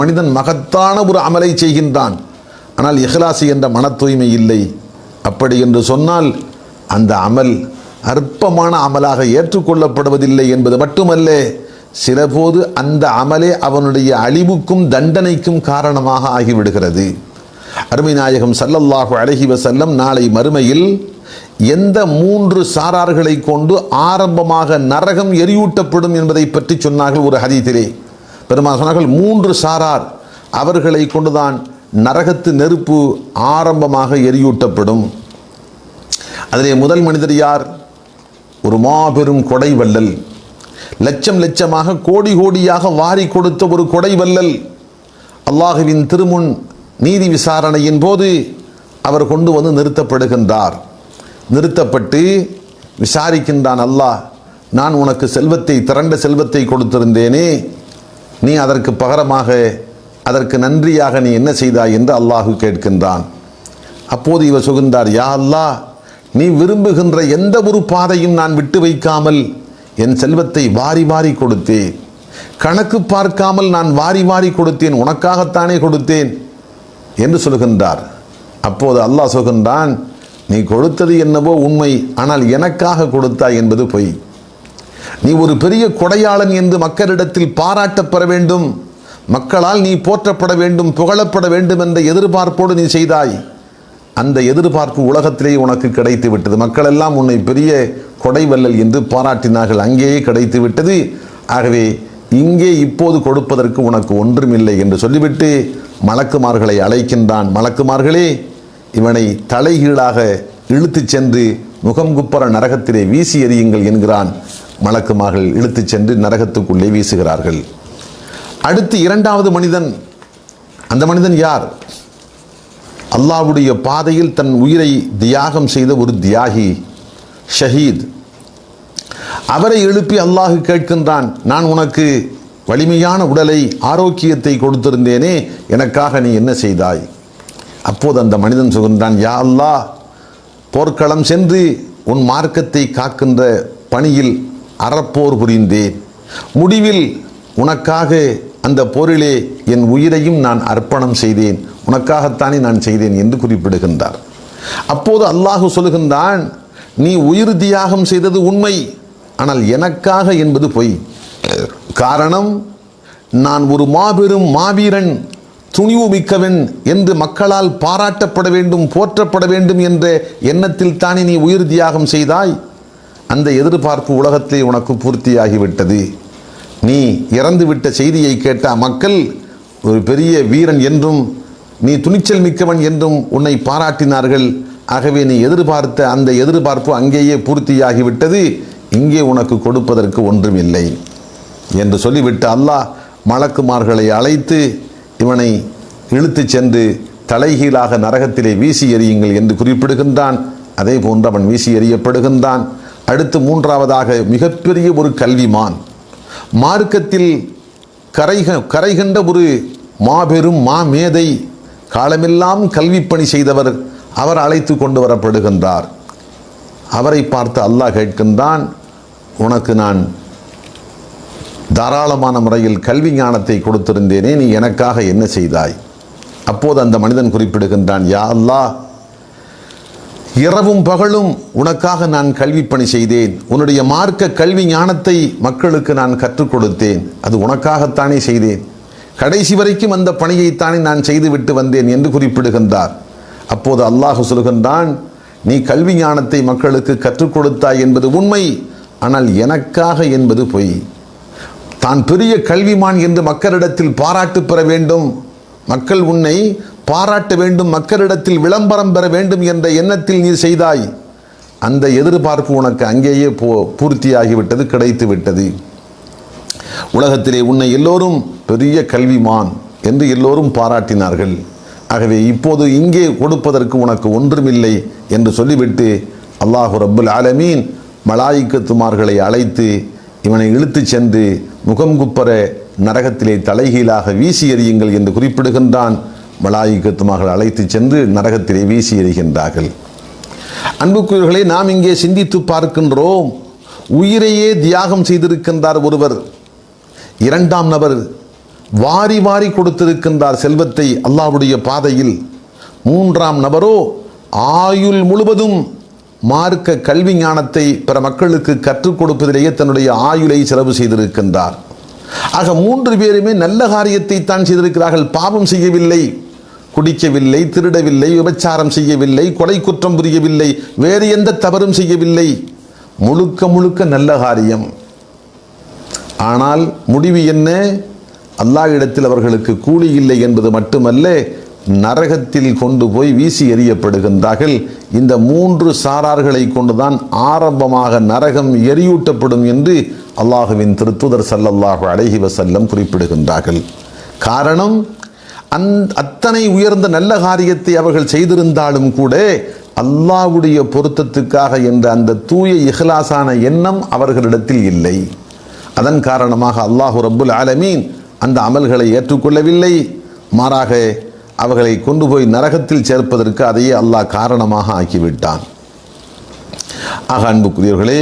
மனிதன் மகத்தான ஒரு அமலை செய்கின்றான், ஆனால் இஹ்லாஸ் என்ற மன தூய்மை இல்லை. அப்படி என்று சொன்னால் அந்த அமல் அற்பமான அமலாக ஏற்றுக்கொள்ளப்படுவதில்லை என்பது மட்டுமல்ல, சிலபோது அந்த அமலே அவனுடைய அழிவுக்கும் தண்டனைக்கும் காரணமாக ஆகிவிடுகிறது. அருமை நாயகம் ஸல்லல்லாஹு அலைஹி வஸல்லம் நாளை மறுமையில் எந்த 3 சாரார்களை கொண்டு ஆரம்பமாக நரகம் எரியூட்டப்படும் என்பதை பற்றி சொன்னார்கள். ஒரு ஹதீஸிலே பெருமானார் சொன்னார்கள், 3 சாரார் அவர்களை கொண்டுதான் நரகத்து நெருப்பு ஆரம்பமாக எரியூட்டப்படும். அதிலே முதல் மனிதர் யார்? ஒரு மாபெரும் கொடை வள்ளல், லட்சம் லட்சமாக கோடி கோடியாக வாரி கொடுத்த ஒரு கொடை வள்ளல். அல்லாஹுவின் திருமுன் நீதி விசாரணையின் போது அவர் கொண்டு வந்து நிறுத்தப்படுகின்றார். நிறுத்தப்பட்டு விசாரிக்கின்றான் அல்லாஹ், நான் உனக்கு செல்வத்தை, திரண்ட செல்வத்தை கொடுத்திருந்தேனே, நீ அதற்கு பகரமாக, அதற்கு நன்றியாக நீ என்ன செய்தாய் என்று அல்லாஹு கேட்கின்றான். அப்போது இவர் சொல்கின்றார், யா அல்லாஹ், நீ விரும்புகின்ற எந்த ஒரு பாதையும் நான் விட்டு வைக்காமல் என் செல்வத்தை வாரி வாரி கொடுத்தேன், கணக்கு பார்க்காமல் நான் வாரி வாரி கொடுத்தேன், உனக்காகத்தானே கொடுத்தேன் என்று சொல்கின்றார். அப்போது அல்லாஹ் சொல்கின்றான், நீ கொடுத்தது என்னவோ உண்மை, ஆனால் எனக்காக கொடுத்தாய் என்பது பொய். நீ ஒரு பெரிய கொடையாளன் என்று மக்களிடத்தில் பாராட்டப்பட வேண்டும், மக்களால் நீ போற்றப்பட வேண்டும், புகழப்பட வேண்டும் என்ற எதிர்பார்ப்போடு நீ செய்தாய். அந்த எதிர்பார்ப்பு உலகத்திலே உனக்கு கிடைத்து விட்டது. மக்கள் எல்லாம் உன்னை பெரிய கொடை வள்ளல் என்று பாராட்டினார்கள், அங்கேயே கிடைத்து விட்டது. ஆகவே இங்கே இப்போது கொடுப்பதற்கு உனக்கு ஒன்றுமில்லை என்று சொல்லிவிட்டு மலக்குமார்களை அழைக்கின்றான். மலக்குமார்களே, இவனை தலைகீழாக இழுத்துச் சென்று முகம் குப்பர நரகத்திலே வீசி எறியுங்கள் என்கிறான். மலக்குமார்கள் இழுத்துச் சென்று நரகத்துக்குள்ளே வீசுகிறார்கள். அடுத்து 2வது மனிதன். அந்த மனிதன் யார்? அல்லாஹ்வுடைய பாதையில் தன் உயிரை தியாகம் செய்த ஒரு தியாகி, ஷஹீத். அவரை எழுப்பி அல்லாஹ் கேட்கின்றான், நான் உனக்கு வலிமையான உடலை, ஆரோக்கியத்தை கொடுத்திருந்தேனே, எனக்காக நீ என்ன செய்தாய்? அப்போது அந்த மனிதன் சொல்கின்றான், யா அல்லாஹ், போர்க்களம் சென்று உன் மார்க்கத்தை காக்கின்ற பணியில் அறப்போர் புரிந்தேன். முடிவில் உனக்காக அந்த போரிலே என் உயிரையும் நான் அர்ப்பணம் செய்தேன், உனக்காகத்தானே நான் செய்தேன் என்று குறிப்பிடுகின்றார். அப்போது அல்லாஹு சொல்கின்றான், நீ உயிர் தியாகம் செய்தது உண்மை, ஆனால் எனக்காக என்பது பொய். காரணம், நான் ஒரு மாபெரும் மாவீரன், துணிவு மிக்கவன் என்று மக்களால் பாராட்டப்பட வேண்டும், போற்றப்பட வேண்டும் என்ற எண்ணத்தில் தானே நீ உயிர் தியாகம் செய்தாய். அந்த எதிர்பார்ப்பு உலகத்திலே உனக்கு பூர்த்தியாகிவிட்டது. நீ இறந்துவிட்ட செய்தியை கேட்ட மக்கள் ஒரு பெரிய வீரன் என்றும் நீ துணிச்சல் மிக்கவன் என்றும் உன்னை பாராட்டினார்கள். ஆகவே நீ எதிர்பார்த்த அந்த எதிர்பார்ப்பு அங்கேயே பூர்த்தியாகிவிட்டது, இங்கே உனக்கு கொடுப்பதற்கு ஒன்றுமில்லை என்று சொல்லிவிட்டு அல்லாஹ் மலக்குமார்களை அழைத்து இவனை இழுத்துச் சென்று தலைகீழாக நரகத்திலே வீசி எறியுங்கள் என்று குறிப்பிடுகின்றான். அதே போன்று அவன் வீசி எறியப்படுகின்றான். அடுத்து 3வதாக மிகப்பெரிய ஒரு கல்விமான், மார்க்கத்தில் கரைகண்ட ஒரு மாபெரும் மாமேதை, காலமெல்லாம் கல்வி பணி செய்தவர், அவர் அழைத்து கொண்டு வரப்படுகின்றார். அவரை பார்த்து அல்லாஹ் கேட்கின்றான், உனக்கு நான் தாராளமான முறையில் கல்வி ஞானத்தை கொடுத்திருந்தேனே, நீ எனக்காக என்ன செய்தாய்? அப்போது அந்த மனிதன் குறிப்பிடுகின்றான், யா அல்லாஹ், இரவும் பகலும் உனக்காக நான் கல்வி பணி செய்தேன், உன்னுடைய மார்க்க கல்வி ஞானத்தை மக்களுக்கு நான் கற்றுக் கொடுத்தேன், அது உனக்காகத்தானே செய்தேன், கடைசி வரைக்கும் அந்த பணியைத்தானே நான் செய்துவிட்டு வந்தேன் என்று குறிப்பிடுகின்றார். அப்போது அல்லாஹ் சொல்கின்றான், நீ கல்வி ஞானத்தை மக்களுக்கு கற்றுக் கொடுத்தாய் என்பது உண்மை, ஆனால் எனக்காக என்பது பொய். தான் பெரிய கல்விமான் என்று மக்களிடத்தில் பாராட்டு பெற வேண்டும், மக்கள் உன்னை பாராட்ட வேண்டும், மக்களிடத்தில் விளம்பரம் பெற வேண்டும் என்ற எண்ணத்தில் நீ செய்தாய். அந்த எதிர்பார்ப்பு உனக்கு அங்கேயே பூர்த்தியாகிவிட்டது, கிடைத்து விட்டது. உலகத்திலே உன்னை எல்லோரும் பெரிய கல்விமான் என்று எல்லோரும் பாராட்டினார்கள். ஆகவே இப்போது இங்கே கொடுப்பதற்கு உனக்கு ஒன்றுமில்லை என்று சொல்லிவிட்டு அல்லாஹு ரப்புல் ஆலமீன் மலாயிக்கத்துமார்களை அழைத்து இவனை இழுத்துச் சென்று முகம் குப்பர நரகத்திலே தலைகீழாக வீசி எறியுங்கள் என்று குறிப்பிடுகின்றான். மலாயிக்கத்துமார்கள் அழைத்து சென்று நரகத்திலே வீசி எறிகின்றார்கள். அன்புக்குரியவர்களே, நாம் இங்கே சிந்தித்து பார்க்கின்றோம், உயிரையே தியாகம் செய்திருக்கின்றார் ஒருவர். 2ஆம் நபர் வாரி வாரி கொடுத்திருக்கின்றார் செல்வத்தை அல்லாஹ்வுடைய பாதையில். மூன்றாம் நபரோ ஆயுள் முழுவதும் மார்க்க கல்வி ஞானத்தை பிற மக்களுக்கு கற்றுக் கொடுப்பதிலேயே தன்னுடைய ஆயுளை செலவு செய்திருக்கின்றார். ஆக 3 பேருமே நல்ல காரியத்தை தான் செய்திருக்கிறார்கள். பாவம் செய்யவில்லை, குடிக்கவில்லை, திருடவில்லை, விபச்சாரம் செய்யவில்லை, கொலை குற்றம் புரியவில்லை, வேறு எந்த தவறும் செய்யவில்லை. முழுக்க முழுக்க நல்ல காரியம். ஆனால் முடிவு என்ன? அல்லாஹ்விடத்தில் அவர்களுக்கு கூலி இல்லை என்பது மட்டுமல்ல, நரகத்தில் கொண்டு போய் வீசி எறியப்படுகின்றார்கள். இந்த 3 சாரார்களை கொண்டுதான் ஆரம்பமாக நரகம் எரியூட்டப்படும் என்று அல்லாஹுவின் திருத்தூதர் ஸல்லல்லாஹு அலைஹி வஸல்லம் குறிப்பிடுகின்றார்கள். காரணம், அத்தனை உயர்ந்த நல்ல காரியத்தை அவர்கள் செய்திருந்தாலும் கூட அல்லாஹ்வுடைய பொருத்தத்துக்காக என்ற அந்த தூய இஹ்லாஸான எண்ணம் அவர்களிடத்தில் இல்லை. அதன் காரணமாக அல்லாஹு ரப்புல் ஆலமீன் அந்த அமல்களை ஏற்றுக்கொள்ளவில்லை. மாறாக அவர்களை கொண்டு போய் நரகத்தில் சேர்ப்பதற்கு அதையே அல்லாஹ் காரணமாக ஆக்கிவிட்டான். ஆக அன்புக்குரியவர்களே,